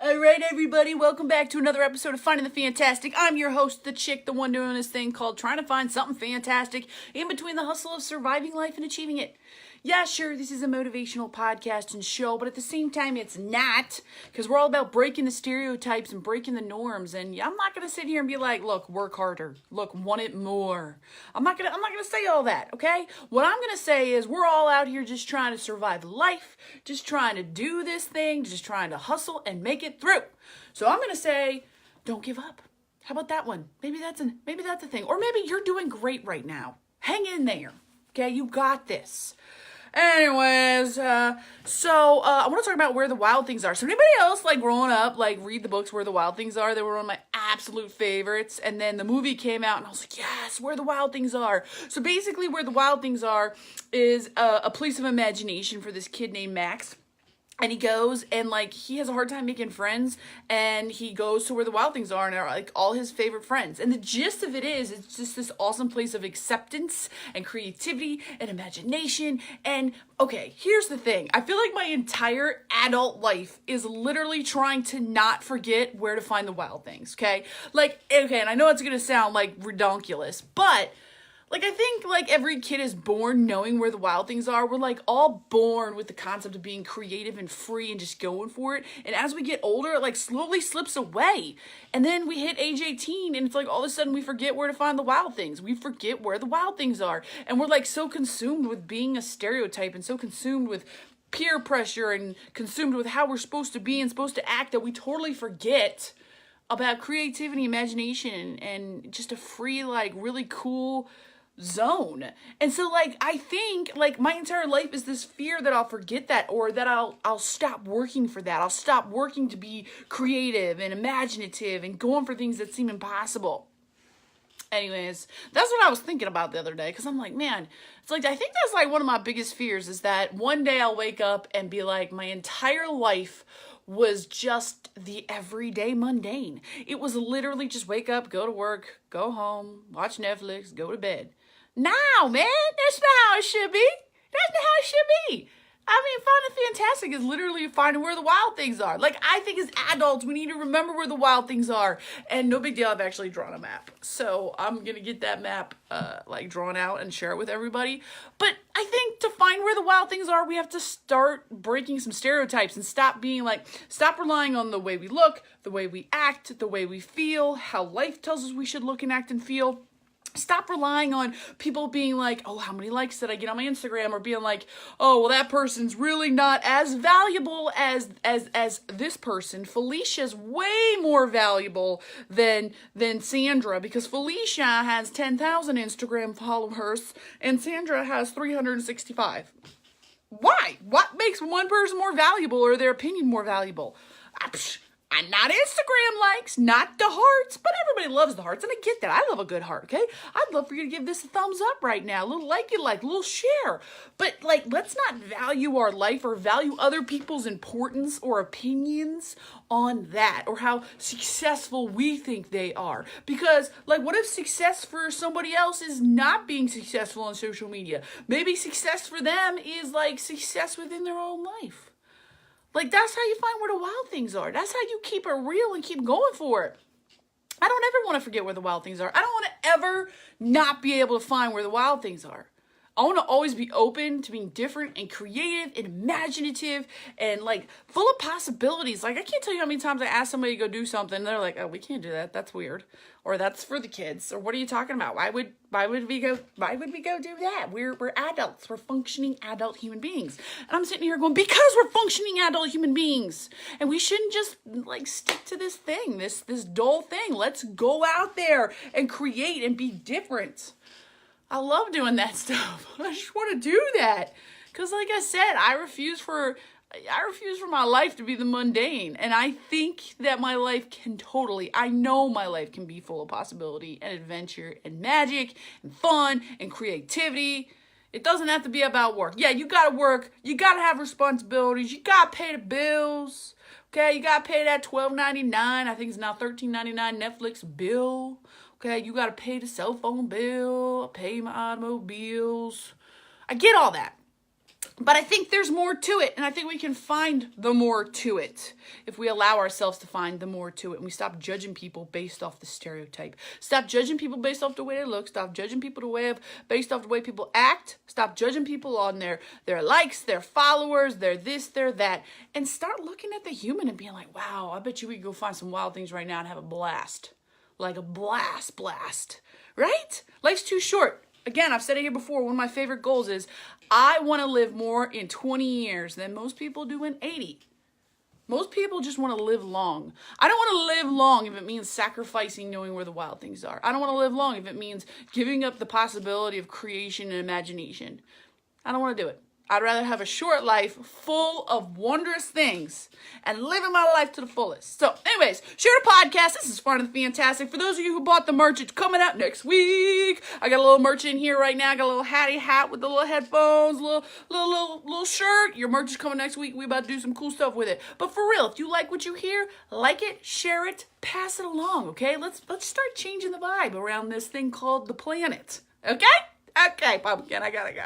All right, everybody, welcome back to another episode of Finding the Fantastic. I'm your host, the chick, the one doing this thing called trying to find something fantastic in between the hustle of surviving life and achieving it. Yeah, sure, this is a motivational podcast and show, but at the same time, it's not, because we're all about breaking the stereotypes and breaking the norms. And I'm not gonna sit here and be like, look, work harder, look, want it more. I'm not gonna say all that, okay? What I'm gonna say is we're all out here just trying to survive life, just trying to do this thing, just trying to hustle and make it through. So I'm gonna say, don't give up. How about that one? Maybe that's a thing, or maybe you're doing great right now. Hang in there, okay? You got this. Anyways, I want to talk about Where the Wild Things Are. So anybody else, like, growing up, like, read the books Where the Wild Things Are? They were one of my absolute favorites. And then the movie came out, and I was like, yes, Where the Wild Things Are. So basically, Where the Wild Things Are is a place of imagination for this kid named Max. And he goes and, like, he has a hard time making friends, and he goes to where the wild things are and are, like, all his favorite friends. And the gist of it is, it's just this awesome place of acceptance and creativity and imagination. And, okay, here's the thing. I feel like my entire adult life is literally trying to not forget where to find the wild things, okay? Like, okay, and I know it's gonna sound, like, redonkulous, but... like, I think, like, every kid is born knowing where the wild things are. We're, like, all born with the concept of being creative and free and just going for it. And as we get older, it, like, slowly slips away. And then we hit age 18, and it's like, all of a sudden, we forget where to find the wild things. We forget where the wild things are. And we're, like, so consumed with being a stereotype and so consumed with peer pressure and consumed with how we're supposed to be and supposed to act that we totally forget about creativity, imagination, and just a free, like, really cool zone. And so, like, I think, like, my entire life is this fear that I'll forget that, or that I'll stop working for that. I'll stop working to be creative and imaginative and going for things that seem impossible. Anyways, that's what I was thinking about the other day, because I'm like, man, it's like, I think that's, like, one of my biggest fears, is that one day I'll wake up and be like, my entire life was just the everyday mundane. It was literally just wake up, go to work, go home, watch Netflix, go to bed. No, man, that's not how it should be. That's not how it should be. I mean, Finding Fantastic is literally finding where the wild things are. Like, I think as adults, we need to remember where the wild things are. And no big deal, I've actually drawn a map. So I'm going to get that map, like, drawn out and share it with everybody. But I think to find where the wild things are, we have to start breaking some stereotypes and stop relying on the way we look, the way we act, the way we feel, how life tells us we should look and act and feel. Stop relying on people being like, oh, how many likes did I get on my Instagram? Or being like, oh, well, that person's really not as valuable as this person. Felicia's way more valuable than Sandra, because Felicia has 10,000 Instagram followers and Sandra has 365. Why? What makes one person more valuable, or their opinion more valuable? I'm not Instagram likes, not the hearts, but everybody loves the hearts, and I get that. I love a good heart, okay? I'd love for you to give this a thumbs up right now, a little like you like, a little share. But, like, let's not value our life or value other people's importance or opinions on that, or how successful we think they are. Because, like, what if success for somebody else is not being successful on social media? Maybe success for them is, like, success within their own life. Like, that's how you find where the wild things are. That's how you keep it real and keep going for it. I don't ever want to forget where the wild things are. I don't want to ever not be able to find where the wild things are. I want to always be open to being different and creative and imaginative and, like, full of possibilities. Like, I can't tell you how many times I ask somebody to go do something and they're like, oh, we can't do that. That's weird. Or that's for the kids. Or what are you talking about? Why would we go do that? We're adults. We're functioning adult human beings. And I'm sitting here going, because we're functioning adult human beings. And we shouldn't just, like, stick to this thing, this dull thing. Let's go out there and create and be different. I love doing that stuff. I just want to do that. Because, like I said, I refuse for my life to be the mundane. And I think that my life I know my life can be full of possibility and adventure and magic and fun and creativity. It doesn't have to be about work. Yeah, you got to work. You got to have responsibilities. You got to pay the bills. Okay, you got to pay that $12.99. I think it's now $13.99 Netflix bill. Okay, you got to pay the cell phone bill, pay my automobiles. I get all that. But I think there's more to it, and I think we can find the more to it if we allow ourselves to find the more to it, and we stop judging people based off the stereotype. Stop judging people based off the way they look. Stop judging people based off the way people act. Stop judging people on their likes, their followers, their this, their that, and start looking at the human and being like, wow, I bet you we could go find some wild things right now and have a blast. Like a blast, right? Life's too short. Again, I've said it here before, one of my favorite goals is I want to live more in 20 years than most people do in 80. Most people just want to live long. I don't want to live long if it means sacrificing knowing where the wild things are. I don't want to live long if it means giving up the possibility of creation and imagination. I don't want to do it. I'd rather have a short life full of wondrous things and living my life to the fullest. So anyways, share the podcast. This is Fun and Fantastic. For those of you who bought the merch, it's coming out next week. I got a little merch in here right now. I got a little hattie hat with the little headphones, little shirt. Your merch is coming next week. We about to do some cool stuff with it. But for real, if you like what you hear, like it, share it, pass it along, okay? Let's start changing the vibe around this thing called the planet. Okay? Okay, Pumpkin, I gotta go.